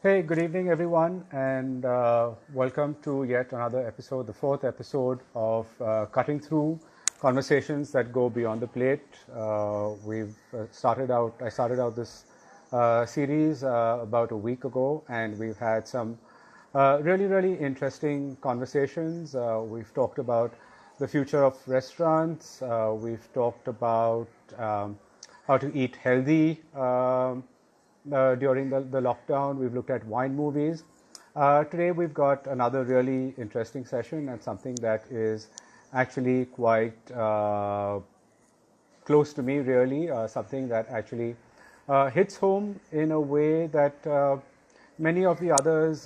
Hey, good evening, everyone, and welcome to yet another episode, the fourth episode of Cutting Through Conversations That Go Beyond the Plate. I started out this series about a week ago, and we've had some really interesting conversations. We've talked about the future of restaurants. We've talked about how to eat healthy during the lockdown. We've looked at wine movies. Today we've got another really interesting session and something that is actually quite close to me, really, something that actually hits home in a way that many of the others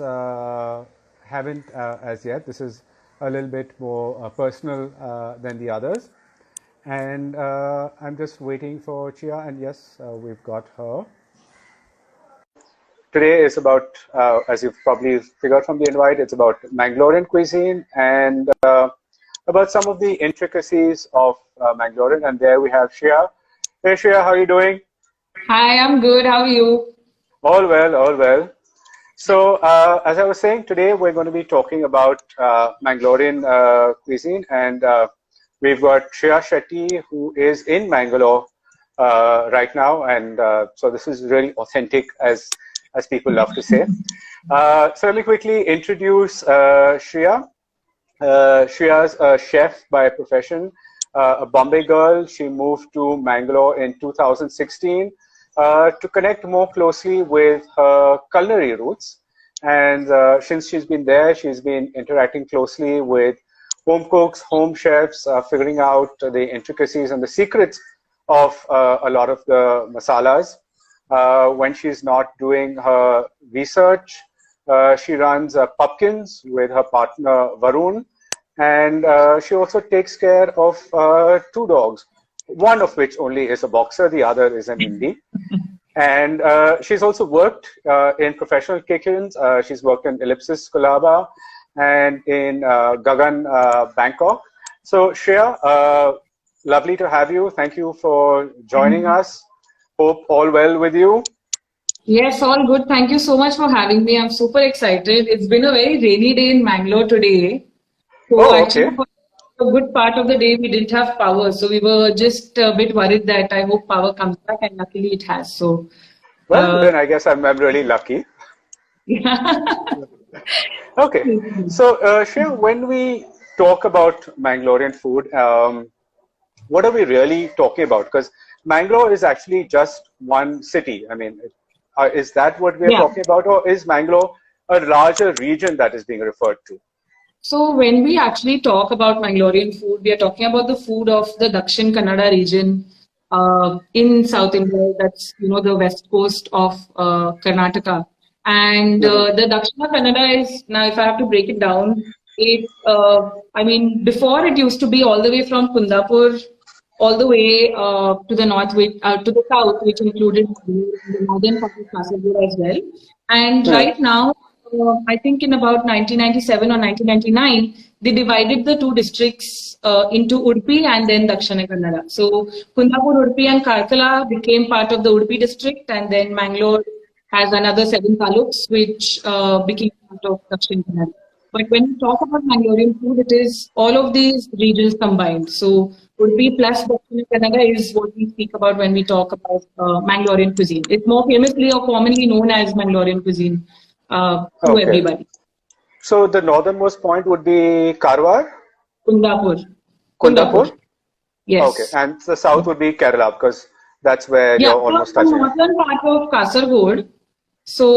haven't as yet. This is a little bit more personal than the others. And I'm just waiting for Chia, and yes, we've got her. Today is about, as you've probably figured from the invite, it's about Mangalorean cuisine and about some of the intricacies of Mangalorean. And there we have Shriya. Hey Shriya, how are you doing? Hi, I'm good. How are you? All well, all well. So as I was saying, today we're going to be talking about Mangalorean cuisine, and we've got Shriya Shetty, who is in Mangalore right now, and so this is really authentic, as people love to say. So let me quickly introduce Shriya. Shriya's a chef by profession, a Bombay girl. She moved to Mangalore in 2016 to connect more closely with her culinary roots. And since she's been there, she's been interacting closely with home cooks, home chefs, figuring out the intricacies and the secrets of a lot of the masalas. When she's not doing her research, she runs Pumpkins with her partner Varun, and she also takes care of two dogs, one of which only is a boxer, the other is an indie. And she's also worked in professional kitchens. She's worked in Ellipsis, Colaba, and in Gagan, Bangkok. So Shriya, lovely to have you. Thank you for joining us. Hope all well with you. Yes, all good. Thank you so much for having me. I'm super excited. It's been a very rainy day in Mangalore today. So Oh, actually, okay. for a good part of the day, we didn't have power. So we were just a bit worried that I hope power comes back, and luckily it has. So, Well, then I guess I'm really lucky. yeah. Okay. So, Shriya, when we talk about Mangalorean food, what are we really talking about? Because Mangalore is actually just one city. I mean, is that what we're Yeah. talking about, or is Mangalore a larger region that is being referred to? So when we actually talk about Mangalorean food, we are talking about the food of the Dakshin Kannada region in South India. That's the west coast of Karnataka, and the Dakshina Kannada is, now if I have to break it down, I mean, before it used to be all the way from Kundapur all the way to the to the south, which included the northern part of Kasaragod as well. And Hmm. right now, I think in about 1997 or 1999, they divided the two districts into Udupi and then Dakshina Kannada. So Kundapur, Udupi, and Karkala became part of the Udupi district, and then Mangalore has another seven taluks, which became part of Dakshina Kannada. But when we talk about Mangalorean food, it is all of these regions combined. So Udupi plus Dakshina Kannada is what we speak about when we talk about Mangalorean cuisine. It's more famously or commonly known as Mangalorean cuisine to Okay. everybody. So the northernmost point would be Karwar, Kundapur. Kundapur. Kundapur. Okay, Yes. and the south would be Kerala because that's where Yeah, you're so almost the touching. northern part of Kasargod. Okay. So,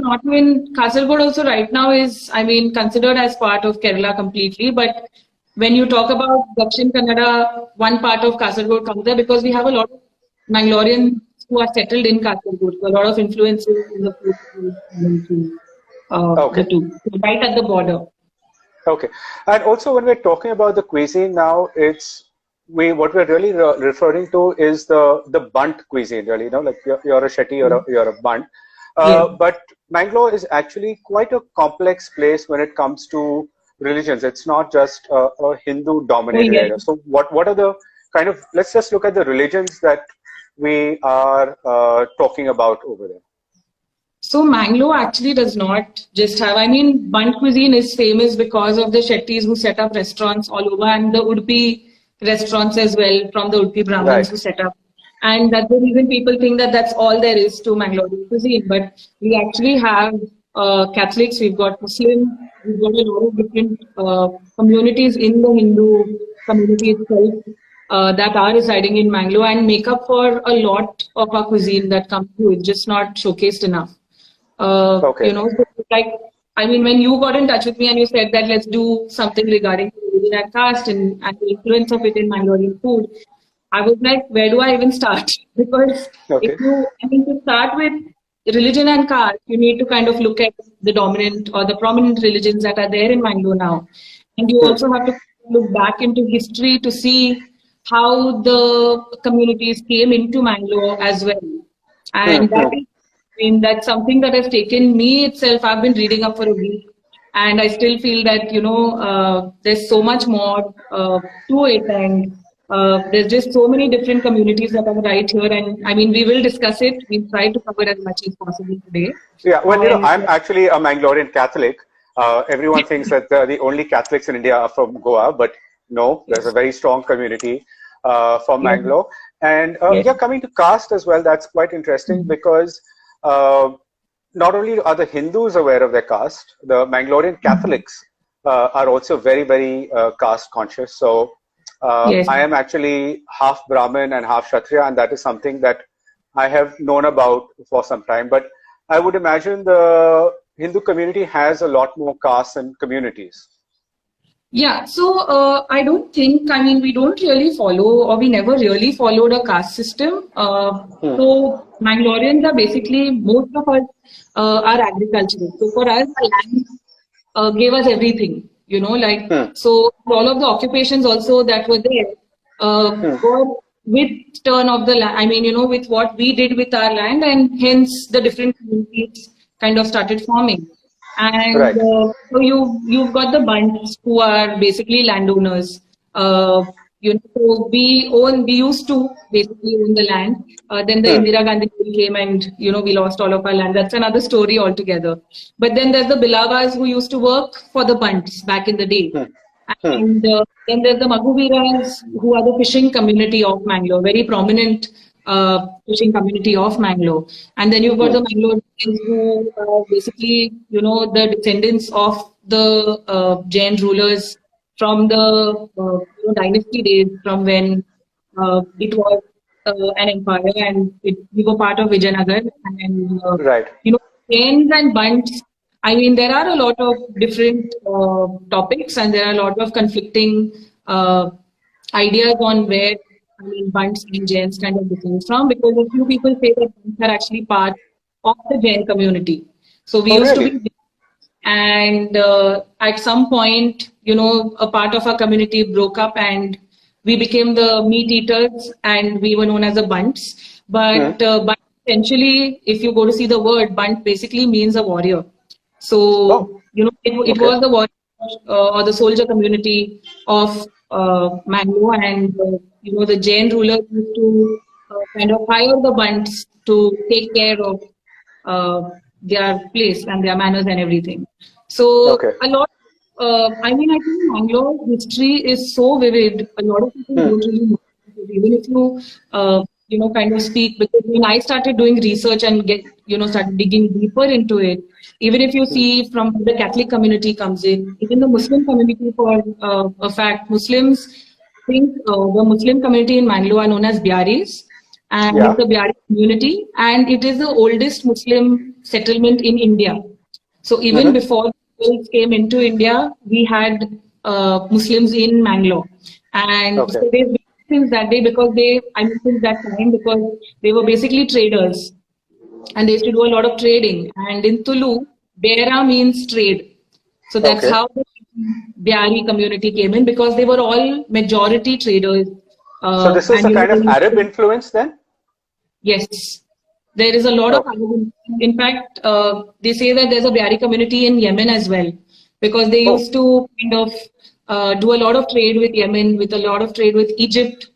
not even Kasargod also right now is, I mean, considered as part of Kerala completely. But when you talk about Dakshin Kannada, one part of Kasargod comes there because we have a lot of Mangaloreans who are settled in Kasargod. So a lot of influences in the food coming through the Okay. two, right at the border. Okay. And also when we're talking about the cuisine now, what we're really referring to is the bunt cuisine, really, like you're a Shetty, you're a bunt. Yes. But Mangalore is actually quite a complex place when it comes to religions. It's not just a Hindu Oh, dominated yes. area. So what are the kind of, let's just look at the religions that we are talking about over there. So Mangalore actually does not just have, I mean, Bund cuisine is famous because of the Shetties who set up restaurants all over, and the Udupi restaurants as well, from the Udupi Brahmins Right. who set up. And that's the reason people think that that's all there is to Mangalorean cuisine. But we actually have Catholics, we've got Muslims, we've got a lot of different communities in the Hindu community itself that are residing in Mangalore and make up for a lot of our cuisine that comes through. It's just not showcased enough. Okay. So like, I mean, when you got in touch with me and you said that let's do something regarding religion and caste and the influence of it in Mangalorean food, I was like, where do I even start? Because if Okay. you, I mean, to start with religion and caste, you need to kind of look at the dominant or the prominent religions that are there in Mangalore now. And you Hmm. also have to look back into history to see how the communities came into Mangalore as well. Hmm. And that Hmm. is, I mean, that's something that has taken me itself. I've been reading up for a week, and I still feel that there's so much more to it, and there's just so many different communities that are right here. And I mean, we will discuss it. We'll try to cover as much as possible today. Yeah, well, And I'm actually a Mangalorean Catholic. Everyone thinks that the only Catholics in India are from Goa, but no, there's a yes, very strong community from yes, Mangalore. And yes. yeah, coming to caste as well, that's quite interesting because uh, not only are the Hindus aware of their caste, the Mangalorean Catholics are also very, very caste conscious. So Yes. I am actually half Brahmin and half Kshatriya, and that is something that I have known about for some time. But I would imagine the Hindu community has a lot more castes and communities. Yeah, so I don't think, I mean, we don't really follow, or we never really followed a caste system. Hmm. So Mangaloreans are basically, most of us are agricultural. So for us, the land gave us everything, Hmm. so all of the occupations also that were there Hmm. were with turn of the land, I mean, with what we did with our land, and hence the different communities kind of started forming. And Right. so you've got the bunds who are basically landowners. So we used to basically own the land. Then the Hmm. Indira Gandhi bill came, and we lost all of our land. That's another story altogether. But then there's the Bilawas who used to work for the bunds back in the day. Hmm. Hmm. And then there's the Mughaveras, who are the fishing community of Mangalore, very prominent fishing community of Mangalore. And then you've got Hmm. the Mangaloreans, who are basically, the descendants of the Jain rulers from the dynasty days, from when it was an empire, and we were part of Vijayanagar. And Right. Jains and bunds, I mean, there are a lot of different topics, and there are a lot of conflicting ideas on where, I mean, bunds and Jains kind of differ from, because a few people say that bunds are actually part of the Jain community. So we Oh, used to really? be, and at some point, a part of our community broke up, and we became the meat eaters, and we were known as the bunts. Hmm. Bunt essentially, if you go to see the word, bunt basically means a warrior. Oh, So, it okay. was the warrior or the soldier community of Mangalore, and the Jain rulers used to kind of hire the bunts to take care of their place and their manners and everything. So Okay. a lot. I mean, I think Mangalore history is so vivid. A lot of people Hmm. don't really know. Even if you, kind of speak, because when I started doing research and started digging deeper into it, even if you Hmm. see from where the Catholic community comes in, even the Muslim community, for a fact, Muslims think the Muslim community in Mangalore are known as Biaris, and Yeah. it's a Biari community, and it is the oldest Muslim settlement in India. So even Hmm. before Muslims came into India, we had Muslims in Mangalore, and Okay. so they've been since that day, because since that time, because they were basically traders, and they used to do a lot of trading. And in Tulu, Bera means trade. So that's Okay. how the Biari community came in, because they were all majority traders. So this is And a kind they of used Arab to, influence then? yes, there is a lot of, Okay. in fact, they say that there's a Biari community in Yemen as well, because they Oh. used to kind of do a lot of trade with Yemen, with a lot of trade with Egypt.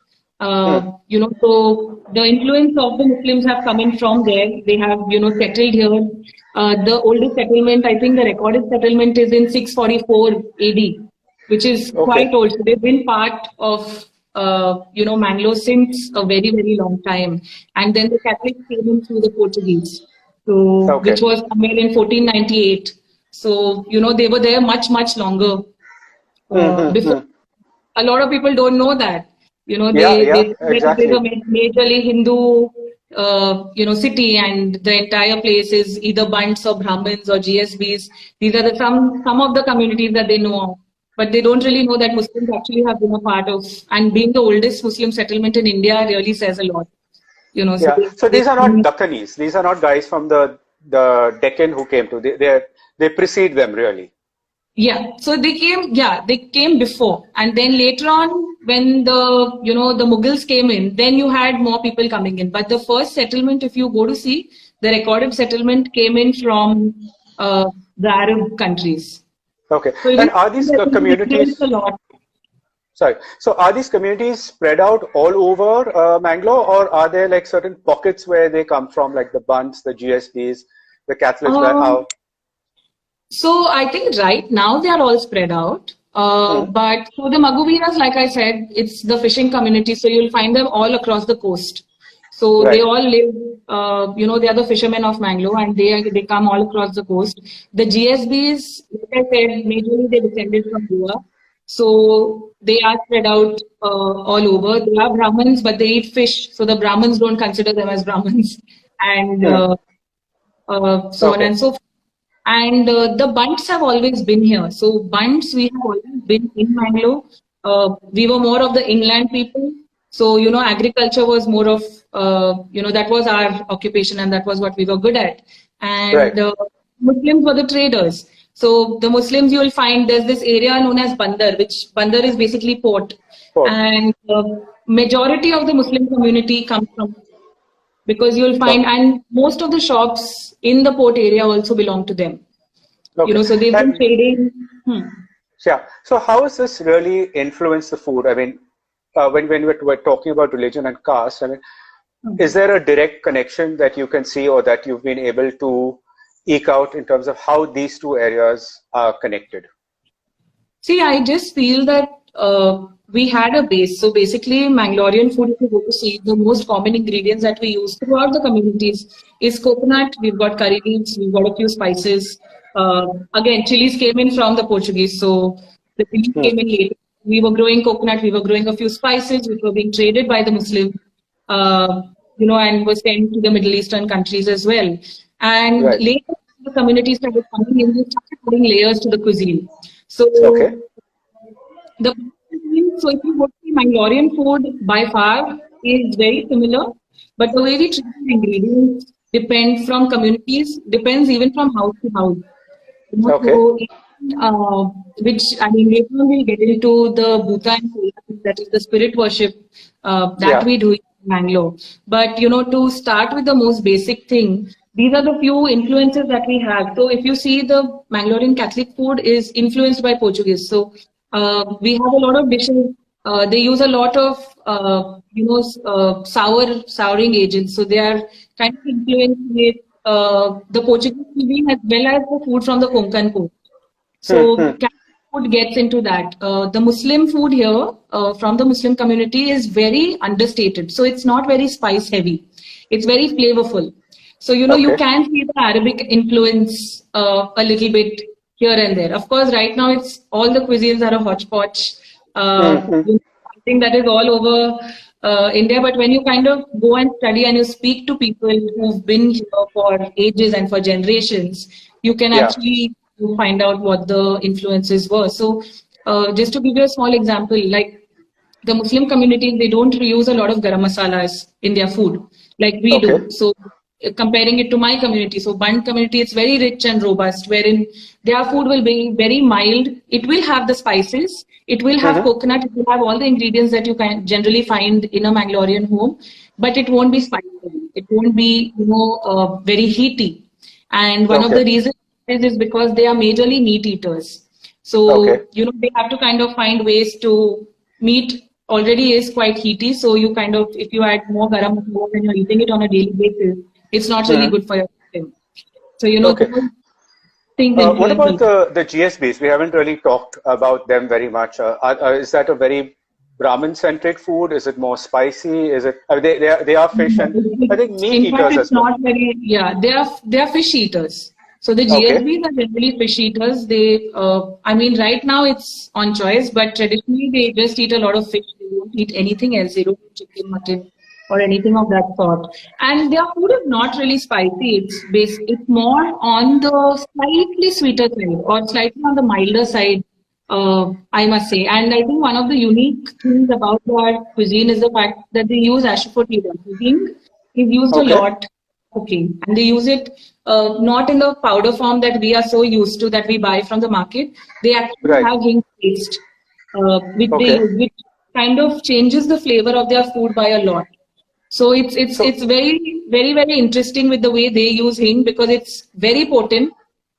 So the influence of the Muslims have come in from there. They have, settled here. The oldest settlement, I think the recorded settlement is in 644 AD, which is Okay. quite old. So they've been part of, Mangalore since a very, very long time. And then the Catholics came in through the Portuguese, so Okay. which was somewhere in 1498. So, they were there much, much longer before. A lot of people don't know that. They think that it is Exactly. a majorly Hindu, city, and the entire place is either Bunts or Brahmins or GSBs. These are some of the communities that they know of, but they don't really know that Muslims actually have been a part of, and being the oldest Muslim settlement in India really says a lot. So Yeah. So these are not Dakkanis. These are not guys from the Deccan who came to. They precede them really. Yeah, so they came before, and then later on, when the Mughals came in, then you had more people coming in. But the first settlement, if you go to see, the recorded settlement came in from the Arab countries. Okay. So And are these communities? a lot. Sorry. So are these communities spread out all over Mangalore, or are there like certain pockets where they come from, like the Bunts, the GSBs, the Catholics? So I think right now they are all spread out. But for the Mughaveras, like I said, it's the fishing community. So you'll find them all across the coast. So they all live, they are the fishermen of Mangalore, and they come all across the coast. The GSBs, like I said, majorly they descended from Goa. So they are spread out all over. They are Brahmins, but they eat fish. So the Brahmins don't consider them as Brahmins. And so on and so forth. And the Bunts have always been here. So Bunts, we have always been in Mangalore. We were more of the inland people. So, agriculture was more of, that was our occupation, and that was what we were good at. And Muslims were the traders. So the Muslims, you will find there's this area known as Bandar, which Bandar is basically port. And majority of the Muslim community comes from, because you'll find, and most of the shops in the port area also belong to them. So they've been trading. Yeah. So how has this really influenced the food? I mean, when we're talking about religion and caste, I mean, is there a direct connection that you can see or that you've been able to eke out in terms of how these two areas are connected? See, I just feel that we had a base. So basically, Mangalorean food, if you go to see, the most common ingredients that we use throughout the communities is coconut. We've got curry leaves, we've got a few spices. Again, chilies came in from the Portuguese, so the chilies came in later. We were growing coconut, we were growing a few spices, which were being traded by the Muslim, and was sent to the Middle Eastern countries as well. And later, the communities started coming in, they started putting layers to the cuisine. So, so if you go to see, Mangalorean food by far is very similar, but the way we treat the ingredients depends from communities, depends even from house to house. So, which, I mean, later on we'll get into the Bhuta and Kola, that is the spirit worship that we do in Mangalore. But, to start with the most basic thing, these are the few influences that we have. So if you see, the Mangalorean Catholic food is influenced by Portuguese. So we have a lot of dishes. They use a lot of, souring agents. So they are kind of influenced with the Portuguese cuisine as well as the food from the Konkan coast. So Catholic food gets into that. The Muslim food here from the Muslim community is very understated. So it's not very spice heavy. It's very flavorful. So, you can see the Arabic influence a little bit here and there. Of course, right now, it's all the cuisines are a hodgepodge. I think that is all over India. But when you kind of go and study and you speak to people who've been here for ages and for generations, you can actually find out what the influences were. So just to give you a small example, like the Muslim community, they don't use a lot of garam masalas in their food like we do. So comparing it to my community, so Bund community, it's very rich and robust, wherein their food will be very mild. It will have the spices, it will have coconut, it will have all the ingredients that you can generally find in a Mangalorean home, but it won't be spicy. It won't be, very heaty. And one of the reasons is because they are majorly meat eaters. So, they have to kind of find ways to meet already is quite heaty. So you kind of, if you add more garam masala when you're eating it on a daily basis, it's not really good for your system. So, Okay. those things What influence about it. the GSBs? We haven't really talked about them very much. Is that a very Brahmin-centric food? Is it more spicy? Is it? They are fish and I think meat In fact, eaters it's as well. not very, yeah, they are fish eaters. So the Okay. GSBs are generally fish eaters. They, I mean, right now it's on choice, but traditionally they just eat a lot of fish. They don't eat anything else. They don't eat chicken, mutton, or anything of that sort. And their food is not really spicy. It's more on the slightly sweeter side or slightly on the milder side, I must say. And I think one of the unique things about their cuisine is the fact that they use asafoetida. Cuisine is used a Okay. lot cooking, and they use it not in the powder form that we are so used to that we buy from the market. They actually Right. have hing paste, which they Okay. use, which kind of changes the flavor of their food by a lot. So So it's very interesting with the way they use hing because it's very potent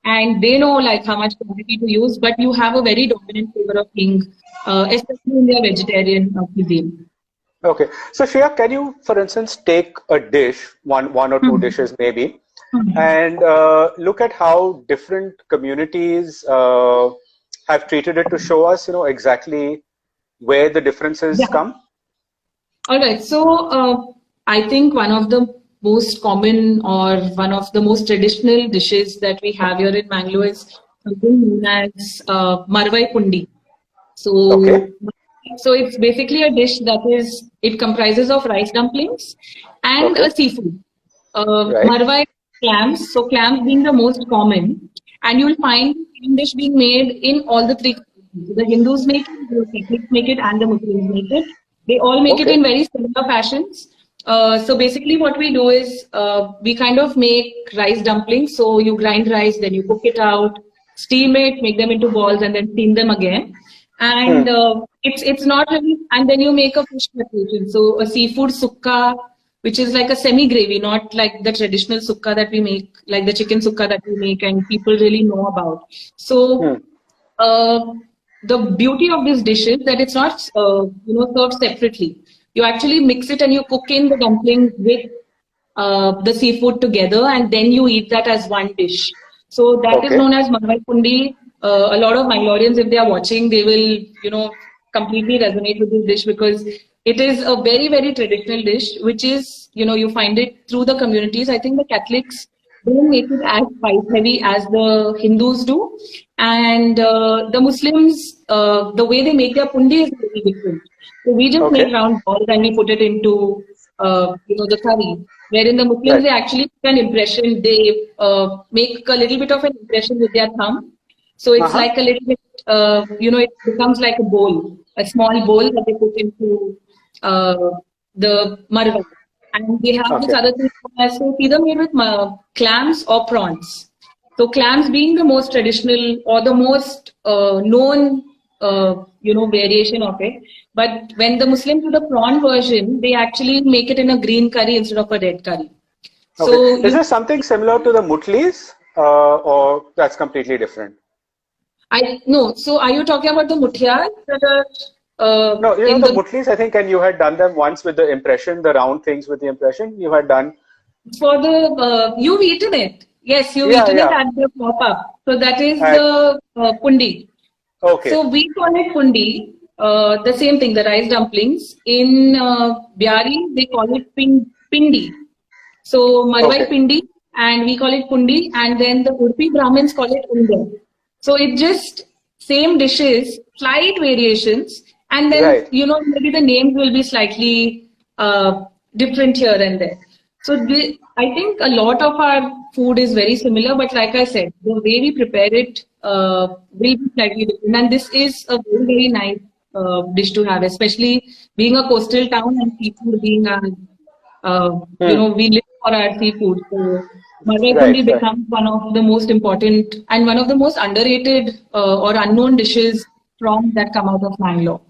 and they know like how much quantity to use, but you have a very dominant flavor of hing, especially in their vegetarian cuisine. okay. So Shreya, can you, for instance, take a dish, one or two Hmm. dishes maybe, Hmm. and look at how different communities have treated it to show us, exactly where the differences Yeah. come? All right. So I think one of the most common or one of the most traditional dishes that we have here in Mangalore is something known as Marwai Pundi. Okay. So, so it's basically a dish that is, it comprises of rice dumplings and a Okay. seafood. Right. Marwai clams, so clams being the most common, and you'll find the same dish being made in all the three countries. So the Hindus make it, the Catholics make it, and the Muslims make it. They all make it Okay. in very similar fashions. So basically, what we do is we kind of make rice dumplings. So you grind rice, then you cook it out, steam it, make them into balls, and then steam them again. And Hmm. it's not really. And then you make a fish preparation. So a seafood sukka, which is like a semi gravy, not like the traditional sukka that we make, like the chicken sukka that we make, and people really know about. So Hmm. uh, the beauty of this dish is that it's not served separately. You actually mix it and you cook in the dumplings with the seafood together, and then you eat that as one dish. So that is Okay. known as Malwai Pundi. A lot of Mangaloreans, if they are watching, they will completely resonate with this dish because it is a very traditional dish, which is you find it through the communities. I think the Catholics don't make it as spice heavy as the Hindus do. And the Muslims, the way they make their pundi is very different. So we just make Okay. round balls and we put it into, the curry. Wherein the Muslims, Right. they actually make an impression. They make a little bit of an impression with their thumb. So it's Uh-huh. like a little bit, it becomes like a bowl, a small bowl that they put into uh, the marwa. And they have this Okay. other thing as so it's either made with clams or prawns. So clams being the most traditional or the most known, variation of it. But when the Muslims do the prawn version, they actually make it in a green curry instead of a red curry. Okay. So Is you, there something similar to the mutlis, or that's completely different? I no. So are you talking about the mutiyas that are No, in the the mutlis, I think, and you had done them once with the impression, the round things with the impression. You had done. for the you've eaten it? Yes, you've Yeah, eaten it yeah. at the pop up. So that is At the pundi. okay. So we call it pundi, the same thing, the rice dumplings. In Biari, they call it pindi. So Marwai Okay. pindi, and we call it pundi, and then the Urpi Brahmins call it ungan. So it just same dishes, slight variations, and then Right. maybe the names will be slightly different here and there. So I think a lot of our food is very similar, but like I said, the way we prepare it will be slightly different. And this is a very nice dish to have, especially being a coastal town and seafood being our, Hmm. we live for our seafood. So Marwai Right. Pundi Right. becomes one of the most important and one of the most underrated or unknown dishes from that come out of Mangalore.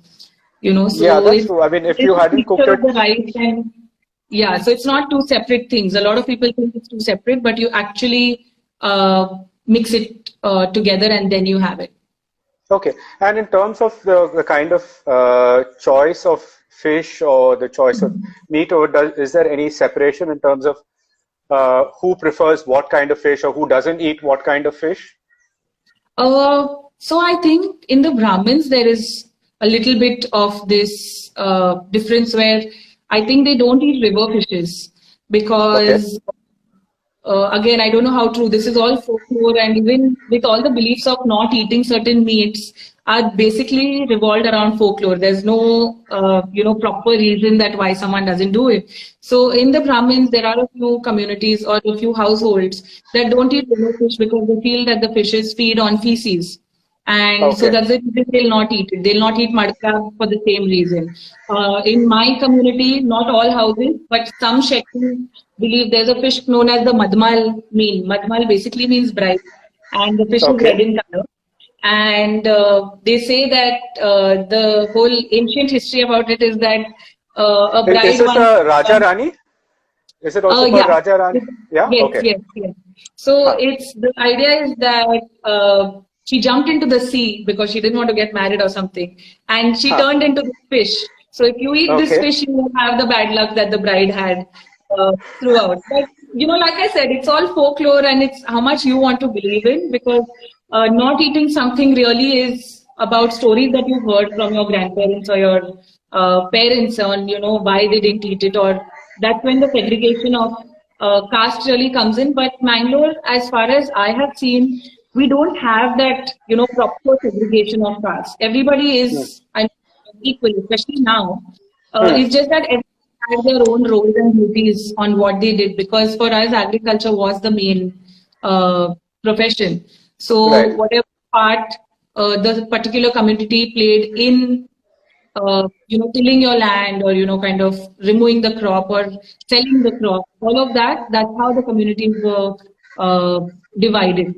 Yeah, So that's true. I mean, if it's you a hadn't cooked mixture of it, the rice and yeah, so it's not two separate things. A lot of people think it's two separate, but you actually mix it together and then you have it. Okay. And in terms of the kind of choice of fish or the choice of meat, or is there any separation in terms of who prefers what kind of fish or who doesn't eat what kind of fish? So I think in the Brahmins there is a little bit of this difference where I think they don't eat river fishes Okay. because again, I don't know how true this is. All folklore, and even with all the beliefs of not eating certain meats are basically revolved around folklore. There's no proper reason that why someone doesn't do it. So in the Brahmins there are a few communities or a few households that don't eat river fish because they feel that the fishes feed on feces. And so Okay. that's the reason they'll not eat it. They'll not eat mud crab for the same reason. In my community, not all houses, but some Shetty believe there's a fish known as the madmal mean. Madmal basically means bride, and the fish is Okay. red in color. And they say that the whole ancient history about it is that a Is bride this once. a Raja Rani? Is it also called Yeah. Raja Rani? Yeah. Yes, Okay. yes, yes. So Huh. it's the idea is that she jumped into the sea because she didn't want to get married or something, and she Huh. turned into the fish. So if you eat this Okay. fish, you will have the bad luck that the bride had throughout. But like I said, it's all folklore, and it's how much you want to believe in because not eating something really is about stories that you heard from your grandparents or your parents on why they didn't eat it, or that's when the segregation of caste really comes in. But Mangalore, as far as I have seen, we don't have that proper segregation of caste. Everybody Hmm. is equal, especially now. Hmm. It's just that everyone had their own roles and duties on what they did, because for us agriculture was the main profession. So Right. whatever part the particular community played in tilling your land, or kind of removing the crop or selling the crop, all of that, that's how the communities were uh, divided.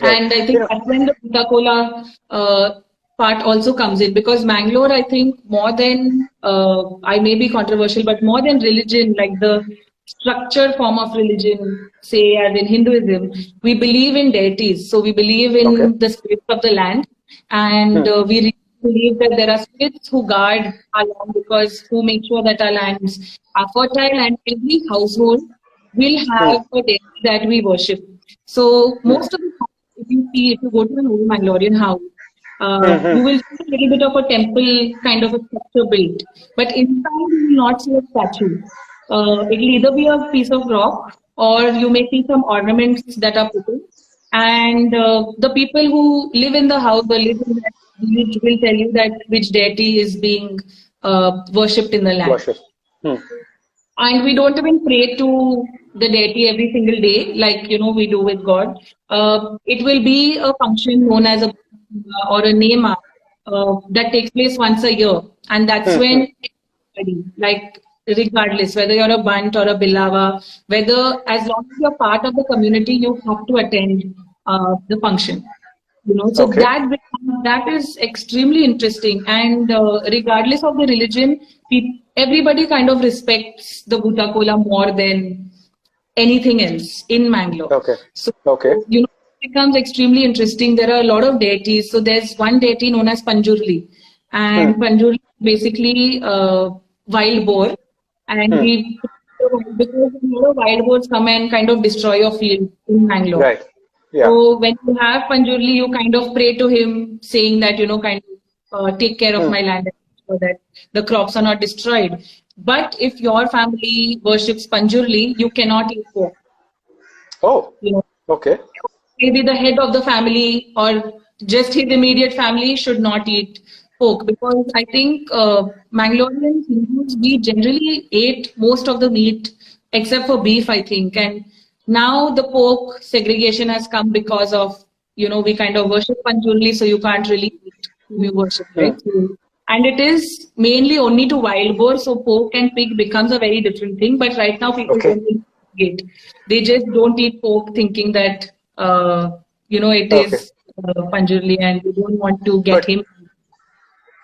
Right. And I You think know. that's when the Coca-Cola part also comes in, because Mangalore, I think more than, I may be controversial, but more than religion, like the structured form of religion, say as in Hinduism, we believe in deities. So we believe Okay. in the spirits of the land, and Hmm. we really believe that there are spirits who guard our land, because who make sure that our lands are fertile, and every household will Hmm. have a deity that we worship. So Hmm. most of the time, if you go to an old Mangalorean house, Hmm. you Hmm. will see a little bit of a temple kind of a structure built. But inside, you will not see a statue. It will either be a piece of rock, or you may see some ornaments that are put in. And the people who live in the house or live in that village will tell you that which deity is being worshipped in the land. Worship. Hmm. And we don't even pray to the deity every single day, like we do with God. It will be a function known as a or a nema that takes place once a year, and that's Hmm. Hmm. when everybody, like regardless whether you're a Bant or a Bilawa, whether as long as you're part of the community, you have to attend the function. So Okay. that is extremely interesting, and regardless of the religion, everybody kind of respects the Bhuta Kola more than anything else in Mangalore. Okay. So, Okay. it becomes extremely interesting. There are a lot of deities. So there's one deity known as Panjurli, Hmm. and Panjurli is basically wild boar, and Hmm. we because a lot of wild boars come and kind of destroy your field in Mangalore. Right. Yeah. So when you have Panjurli, you kind of pray to him, saying that kind of take care of Hmm. my land so that the crops are not destroyed. But if your family worships Panjurli, you cannot eat pork. Oh. You know, Okay. maybe the head of the family or just his immediate family should not eat pork, because I think Mangaloreans, Hindus, we generally ate most of the meat except for beef, I think. And now the pork segregation has come because of, we kind of worship Panchurli, so you can't really eat whom you worship, Hmm. right? So, and it is mainly only to wild boar, so pork and pig becomes a very different thing. But right now people Okay. don't really eat. They just don't eat pork thinking that, it Okay. is Panjurli, and you don't want to get But him.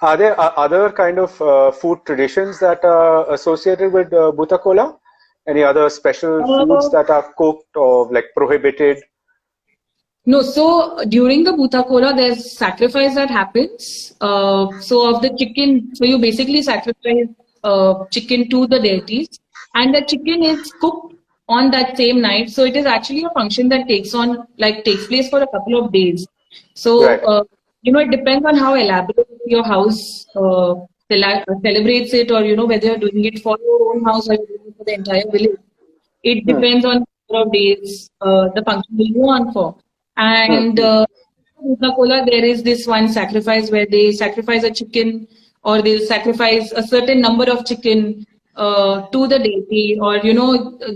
are there other kind of food traditions that are associated with Bhuta Kola? Any other special foods Uh, that are cooked or like prohibited? No, so during the Bhuta Kola, there's sacrifice that happens. So of the chicken, so you basically sacrifice chicken to the deities, and the chicken is cooked on that same night. So it is actually a function that takes place for a couple of days. So Right. it depends on how elaborate your house celebrates it, or whether you're doing it for your own house or you're doing it for the entire village. It Hmm. depends on the number of days the function will go on for. Hmm. And Bhuta Kola, there is this one sacrifice where they sacrifice a chicken, or they'll sacrifice a certain number of chicken to the deity, or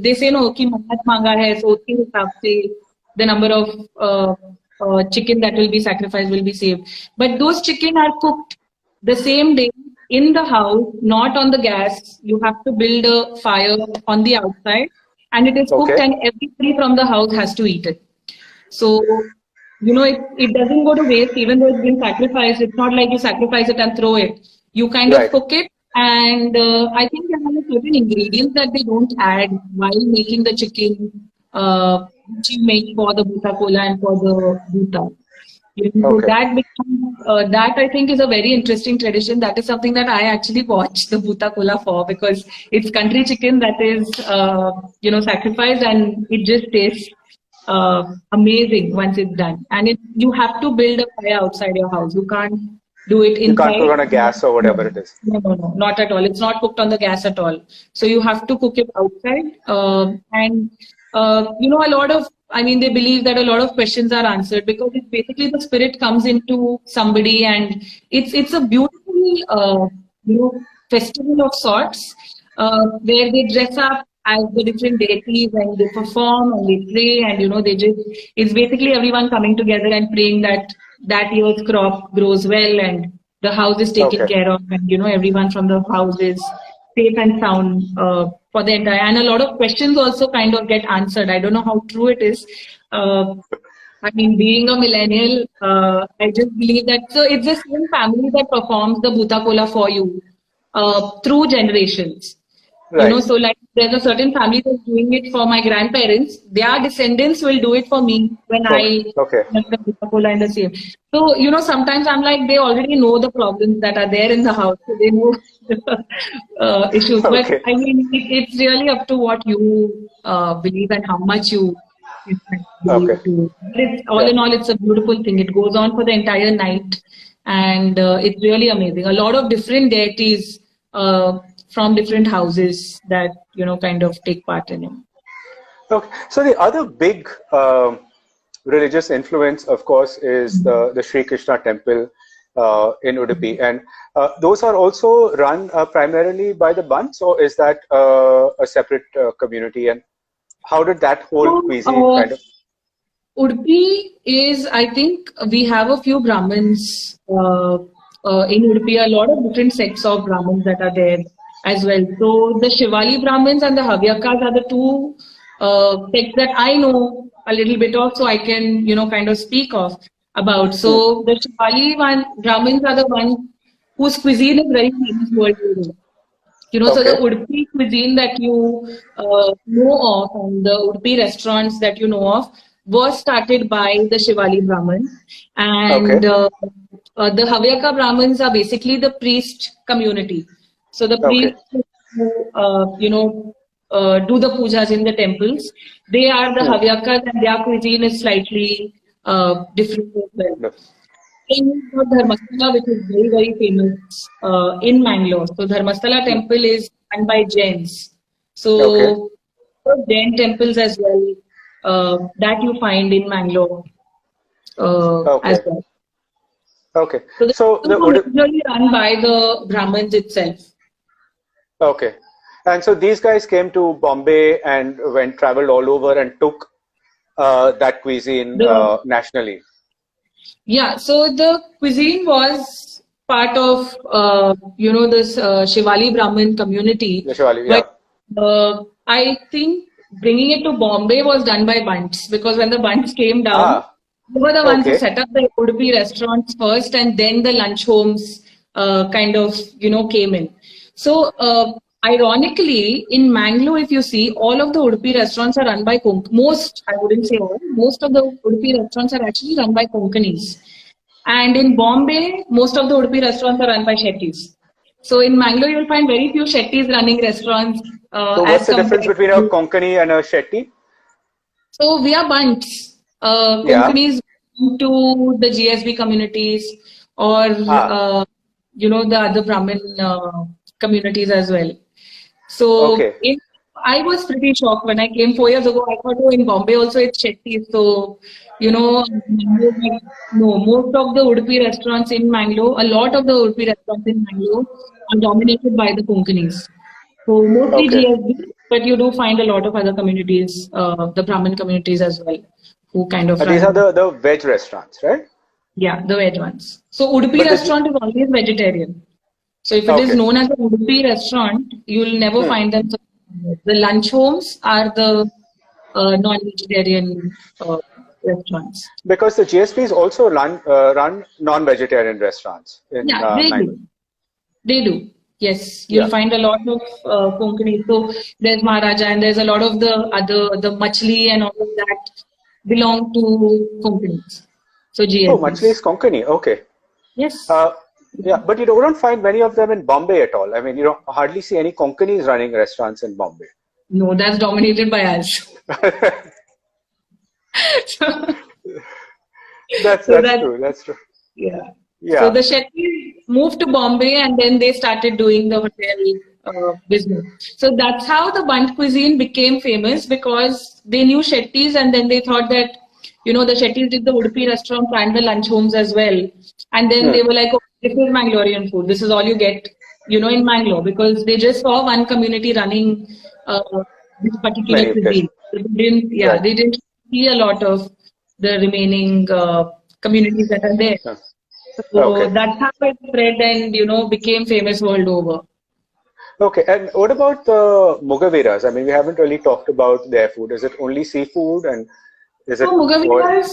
they say no ki mannat manga hai, so uski hisab se the number of chicken that will be sacrificed will be saved. But those chicken are cooked the same day in the house, not on the gas. You have to build a fire on the outside, and it is cooked, Okay. and everybody from the house has to eat it. So, it doesn't go to waste, even though it's been sacrificed. It's not like you sacrifice it and throw it. You kind of Right. cook it, and I think there are certain ingredients that they don't add while making the chicken, which you make for the Bhuta Kola and for the Bhuta. So Okay. that I think is a very interesting tradition. That is something that I actually watch the Bhuta Kola for, because it's country chicken that is sacrificed, and it just tastes amazing once it's done. And you have to build a fire outside your house. You can't do it You can't cook inside. on a gas or whatever it is. No, not at all. It's not cooked on the gas at all. So you have to cook it outside. And a lot of, they believe that a lot of questions are answered, because it's basically the spirit comes into somebody, and it's a beautiful, festival of sorts, where they dress up as the different deities, and they perform and they pray, and it's basically everyone coming together and praying that year's crop grows well, and the house is taken Okay. care of, and everyone from the house is safe and sound for the entire. And a lot of questions also kind of get answered. I don't know how true it is. Being a millennial, I just believe that. So it's the same family that performs the Bhuta Kola for you through generations. Right. So like there's a certain family that's doing it for my grandparents. Their descendants will do it for me when I Okay. make the Coca Cola in the same. So, sometimes I'm like, they already know the problems that are there in the house. So they know the issues. But Okay. it's really up to what you believe and how much you believe Okay. to. But all Yeah. in all, it's a beautiful thing. It goes on for the entire night. And it's really amazing. A lot of different deities from different houses that kind of take part in it. Okay. So the other big religious influence, of course, is the Sri Krishna temple in Udupi, and those are also run primarily by the Bunts, or is that a separate community? And how did that whole cuisine kind of? Udupi is, I think, we have a few Brahmins in Udupi, a lot of different sects of Brahmins that are there as well. So the Shivali Brahmins and the Havyakas are the two sects that I know a little bit of, so I can, kind of speak of about. So the Shivali Brahmins are the ones whose cuisine is very famous worldwide. So the Okay. Udupi cuisine that you know of, and the Udupi restaurants that you know of, was started by the Shivali Brahmins. And Okay. the Havyaka Brahmins are basically the priest community. So the Okay. priests who, do the pujas in the temples, they are the Hmm. Havyakas, and their cuisine is slightly different as well. No. In Dharmasthala, which is very, very famous in Mangalore. So Dharmasthala Hmm. temple is run by Jains. Okay. So Jain temples as well that you find in Mangalore as Okay. well. Okay. So the So the temples are majorly run by the Brahmins itself. Okay. And so these guys came to Bombay and went traveled all over and took that cuisine The nationally. Yeah, so the cuisine was part of this Shivali Brahmin community, The Shivali, but yeah. I think bringing it to Bombay was done by Bunts, because when the Bunts came down, Ah, they were the ones who okay. set up the Udupi restaurants first, and then the lunch homes kind of came in. So Ironically, in Mangalore, if you see, all of the Udupi restaurants are run by most, I wouldn't say all, most of the Udupi restaurants are actually run by Konkanis. And in Bombay, most of the Udupi restaurants are run by Shetties. So in Mangalore, you'll find very few Shetties running restaurants So as what's the difference compared between a to. Konkani and a Shetty? So we are bunts. Yeah. Konkanis belong to the GSB communities or, Ah, the other Brahmin communities as well. So okay. I was pretty shocked when I came 4 years ago. I thought, oh, in Bombay also it's Shetty. So, no, most of the Udupi restaurants in Mangalore, a lot of the Udupi restaurants in Mangalore are dominated by the Konkanis. So mostly Okay. GSB, but you do find a lot of other communities, the Brahmin communities as well, who kind of These are run, the veg restaurants, right? yeah, the veg ones. So Udupi But the restaurant is always vegetarian. So if it is okay. known as a Udupi restaurant, you'll never Hmm. find them. The lunch homes are the non-vegetarian restaurants. Because the GSPs also run non-vegetarian restaurants in Yeah, they Mangalore. do. They do. Yes, you'll Yeah. find a lot of Konkani. So there's Maharaja and there's a lot of the Machli and all of that belong to Konkanis. So Oh, Machli GSBs. is Konkani. Okay. Yes. Uh, yeah, but you don't find many of them in Bombay at all. I mean, you don't hardly see any Konkanis running restaurants in Bombay. No, that's dominated by us. so, That's so that's that true. That's true. Yeah. So Yeah. the Shetties moved to Bombay and then they started doing the hotel business. So that's how the Bunt cuisine became famous because they knew Shetties and then they thought that, the Shetties did the Udupi restaurant and the lunch homes as well. And then Hmm. they were like, oh, this is Mangalorean food. This is all you get, in Mangalore because they just saw one community running uh, this particular Many cuisine. dishes. Yeah, Right. they didn't see a lot of the remaining communities that are there. Huh. So Okay. that's how it spread and became famous world over. Okay. And what about the Mughaveras? I mean, we haven't really talked about their food. Is it only seafood, and is So it what? Mughaveras,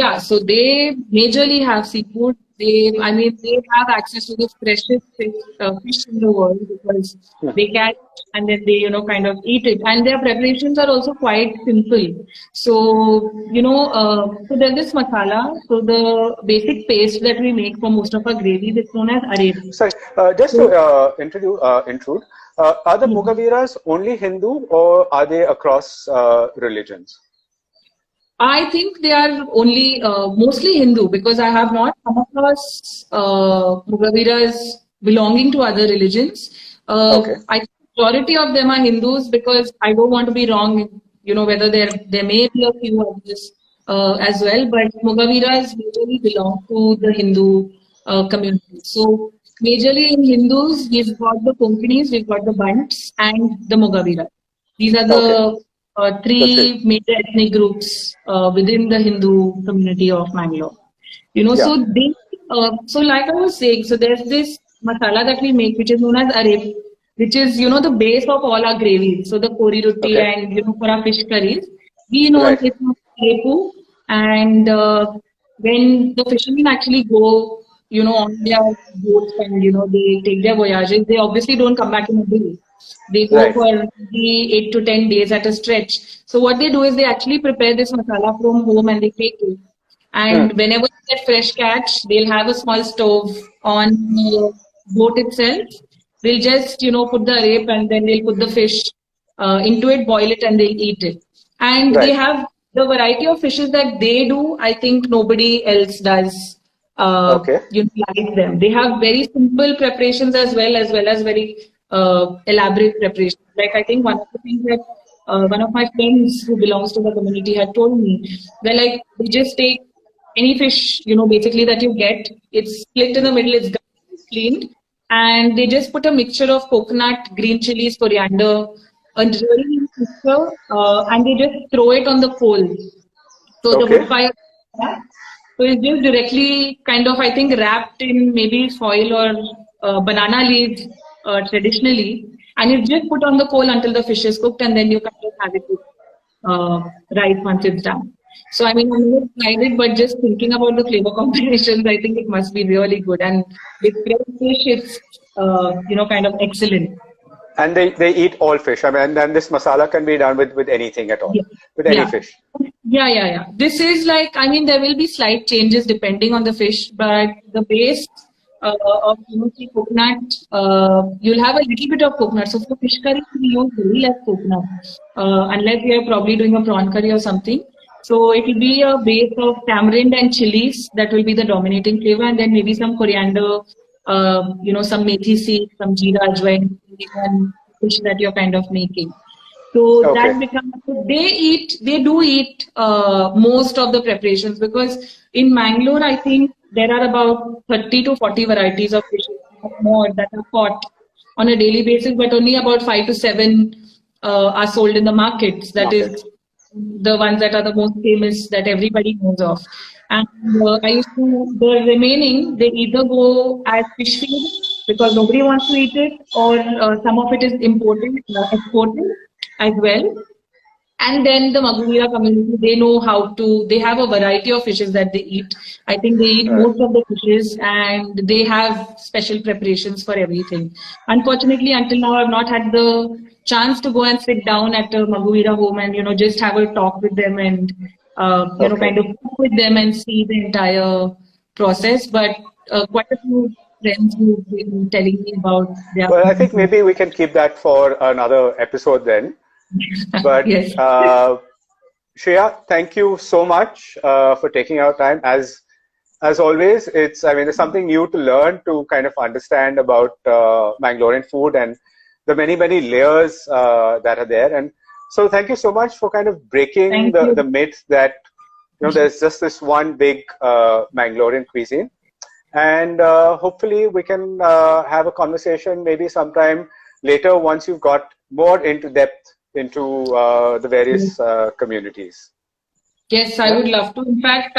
yeah, so they majorly have seafood. They have access to the freshest fish in the world because Hmm. they catch and then they, kind of eat it. And their preparations are also quite simple. So, so there's this masala. So the basic paste that we make for most of our gravies is known as arep. Sorry, just to So, intrude, are the Mughaveras only Hindu or are they across religions? I think they are only mostly Hindu because I have not come across Mughaveras belonging to other religions. Okay, I think majority of them are Hindus because I don't want to be wrong. Whether there may be a few others as well, but Mughaveras majorly belong to the Hindu community. So majorly in Hindus, we've got the Konkanis, we've got the Bunts, and the Mughaveras. These are okay, the the three. three major ethnic groups within the Hindu community of Mangalore. Yeah, So like I was saying, so there's this masala that we make, which is known as arep, which is, the base of all our gravies. So the kori roti okay, and, for our fish curries, we know right. it's arepu. And when the fishermen actually go, on their boats and, they take their voyages, they obviously don't come back in a day. They go Right. for maybe 8 to 10 days at a stretch. So what they do is they actually prepare this masala from home and they take it. Hmm. And whenever they get fresh catch, they'll have a small stove on the boat itself. They'll just, put the rape and then they'll put the fish into it, boil it, and they'll eat it. And they Right. have the variety of fishes that they do. I think nobody else does. Okay. Like them. They have very simple preparations as well as very elaborate preparations. Like I think one of the things that one of my friends who belongs to the community had told me, they're like, they just take any fish, basically that you get, it's split in the middle, it's cleaned, and they just put a mixture of coconut, green chilies, coriander, a really mixture, and they just throw it on the coal. So the wood Okay. fire, so it's just directly kind of, I think, wrapped in maybe foil or banana leaves traditionally, and it's just put on the coal until the fish is cooked, and then you kind of have it with rice once it's done. So I mean, I've never tried it, but just thinking about the flavor combinations, I think it must be really good. And with fresh fish, it's kind of excellent. And they eat all fish. I mean, and then this masala can be done with anything at all, Yeah. with any Yeah. fish. Yeah. This is like, I mean, there will be slight changes depending on the fish, but the base of, say coconut, you'll have a little bit of coconut. So for fish curry, we use very less coconut, unless we are probably doing a prawn curry or something. So it will be a base of tamarind and chilies that will be the dominating flavor, and then maybe some coriander, some methi seed, some jeera, ajwain, depending on fish that you're kind of making. So Okay. that becomes, they do eat most of the preparations, because in Mangalore, I think there are about 30 to 40 varieties of fishes more that are caught on a daily basis, but only about 5 to 7 are sold in the markets. That is the ones that are the most famous that everybody knows of. And the remaining, they either go as fish feed because nobody wants to eat it, or some of it is exported as well. And then the Mughaveras community, they have a variety of fishes that they eat. I think they eat Right. most of the fishes, and they have special preparations for everything. Unfortunately, until now, I've not had the chance to go and sit down at a Mughavera home and, just have a talk with them and, kind of cook with them and see the entire process. But quite a few friends who've been telling me about their Well, I think maybe we can keep that for another episode then. But yes. Shriya, thank you so much for taking our time. As always, there's something new to learn, to kind of understand about Mangalorean food and the many layers that are there. And so, thank you so much for kind of breaking the myth that there's just this one big Mangalorean cuisine. And hopefully, we can have a conversation maybe sometime later once you've got more into depth into the various communities. Yes, I would love to. In fact,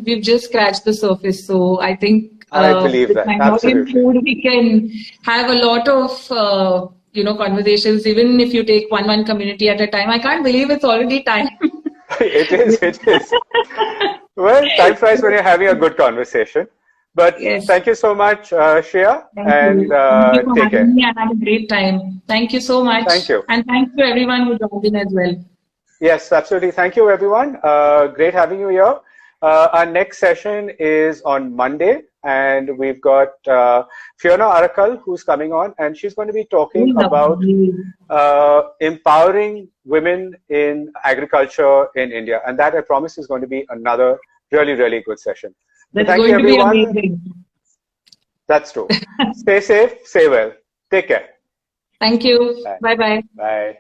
we've just scratched the surface. So I think I believe with that. Mangalorean Absolutely. food, we can have a lot of conversations, even if you take one community at a time. I can't believe it's already time. It is. Well, time flies when you're having a good conversation. But yes. Thank you so much, Shriya. Thank you for Take care. having me, and have a great time. Thank you so much. Thank you. And thanks to everyone who joined in as well. Yes, absolutely. Thank you, everyone. Great having you here. Our next session is on Monday, and we've got Fiona Arakal, who's coming on, and she's going to be talking about empowering women in agriculture in India. And that, I promise, is going to be another really good session. That's Thank going you, everyone. to be amazing. That's true. Stay safe, stay well. Take care. Thank you. Bye-bye. Bye.